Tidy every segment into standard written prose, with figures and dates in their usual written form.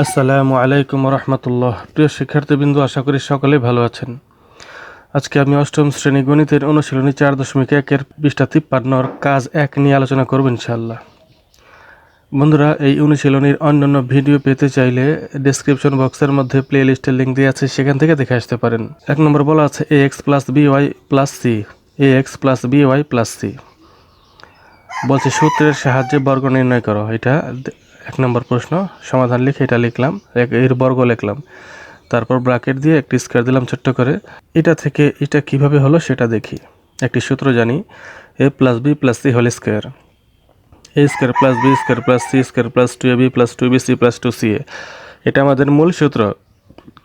আসসালামু আলাইকুম রহমতুল্লাহ। প্রিয় শিক্ষার্থীবৃন্দ, আশা করি সকলেই ভালো আছেন। আজকে আমি অষ্টম শ্রেণী গণিতের অনুশীলনী 4.1-এর পৃষ্ঠা 53 কাজ 1 নিয়ে আলোচনা করব ইনশাআল্লাহ। বন্ধুরা, এই অনুশীলনীর অন্যান্য ভিডিও পেতে চাইলে ডেসক্রিপশন বক্সের মধ্যে প্লে লিস্টের লিঙ্ক দেওয়া আছে, সেখান থেকে দেখে আসতে পারেন। 1 নম্বর বলা আছে ax + by + c, ax + by + c বলছে সূত্রের সাহায্যে বর্গ নির্ণয় করো। এটা 1 নম্বর প্রশ্ন। সমাধান লিখে এটা লিখলাম, এর বর্গ লিখলাম, তারপর ব্র্যাকেট দিয়ে একটি স্কয়ার দিলাম ছোট্ট করে। এটা থেকে এটা কিভাবে হলো সেটা দেখি। একটি সূত্র জানি, a + b + c whole square, a square + b square + c square + 2ab + 2bc + 2ca। এটা আমাদের মূল সূত্র,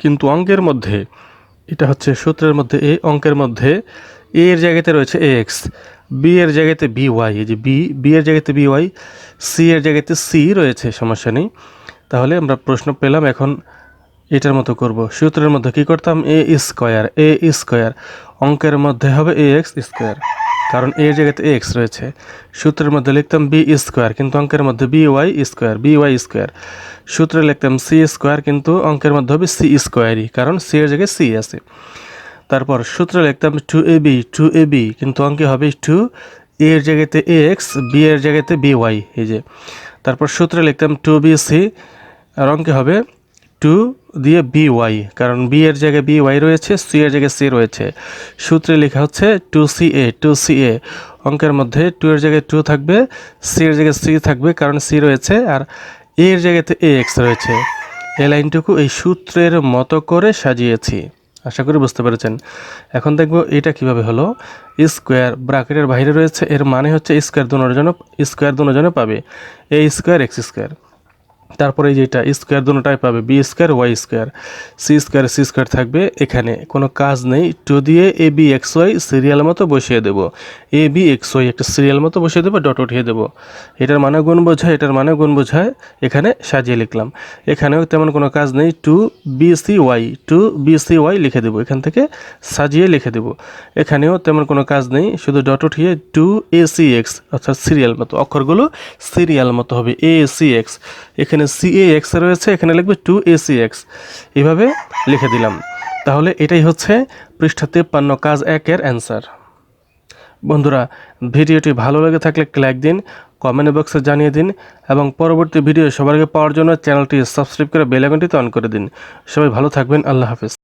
কিন্তু অঙ্কের মধ্যে এটা হচ্ছে সূত্রের মধ্যে অঙ্কের মধ্যে a এর জায়গাতে রয়েছে ax, b এর জায়গাতে by, এই যে b এর জায়গাতে by, c এর জায়গাতে c রয়েছে, সমস্যা নেই। তাহলে আমরা প্রশ্ন পেলাম, এখন এটার মতো করব। সূত্রের মধ্যে কি করতাম, a স্কয়ার, অঙ্কের মধ্যে হবে ax স্কয়ার, কারণ a এর জায়গাতে ax রয়েছে। সূত্রের মধ্যে লিখতাম b স্কয়ার, কিন্তু অঙ্কের মধ্যে by স্কয়ার। সূত্রে লিখতাম c স্কয়ার, কিন্তু অঙ্কের মধ্যে হবে c স্কয়ারই, কারণ c এর জায়গায় c আছে। তারপর সূত্রে লিখতাম 2ab, কিন্তু অঙ্কে হবে 2, a এর জায়গাতে ax, b এর জায়গাতে by, এই যে। তারপর সূত্রে লিখতাম 2bc, আর অঙ্কে হবে 2 দিয়ে by, কারণ b এর জায়গায় by রয়েছে, c এর জায়গায় c রয়েছে। সূত্রে লেখা হচ্ছে 2ca, অঙ্কের মধ্যে 2 এর জায়গায় 2 থাকবে, c এর জায়গায় c থাকবে, কারণ c রয়েছে, আর a এর জায়গাতে ax রয়েছে। এই লাইনটুকু এই সূত্রের মতো করে সাজিয়েছি। আশা করি বুঝতে পেরেছেন। এখন দেখব এটা কিভাবে হলো। স্কয়ার ব্র্যাকেটের বাইরে রয়েছে, এর মানে হচ্ছে স্কয়ার দুটোর জন্য পাবে a স্কয়ার x স্কয়ার। তারপরে এই যেটা স্কয়ার দুটোটাই পাবে b square y square, c square থাকবে। এখানে কোনো কাজ নেই, 2 দিয়ে a b x y serial মতো বসিয়ে দেব, a b x y একটা সিরিয়াল মতো বসিয়ে দেবো, ডট উঠিয়ে দেবো। এটার মানে গুণ বোঝায়, এটার মানে গুণ বোঝায়, এখানে সাজিয়ে লিখলাম। এখানেও তেমন কোনো কাজ নেই, 2 b c y লিখে দেবো, এখান থেকে সাজিয়ে লিখে দেবো। এখানেও তেমন কোনো কাজ নেই, শুধু ডট উঠিয়ে 2 a c x, অর্থাৎ সিরিয়াল মতো, অক্ষরগুলো সিরিয়াল মতো হবে a c x। এখানে CAX রয়েছে, এখানে লিখবে 2ACX, এইভাবে লিখে দিলাম। তাহলে এটাই হচ্ছে পৃষ্ঠা 53 কাজ 1-এর অ্যান্সার। বন্ধুরা, ভিডিওটি ভালো লেগে থাকলে লাইক দিন, কমেন্ট বক্সে জানিয়ে দিন, এবং পরবর্তী ভিডিও সবার আগে পাওয়ার জন্য চ্যানেলটি সাবস্ক্রাইব করে বেল আইকনটি অন করে দিন। সবাই ভালো থাকবেন, আল্লাহ হাফেজ।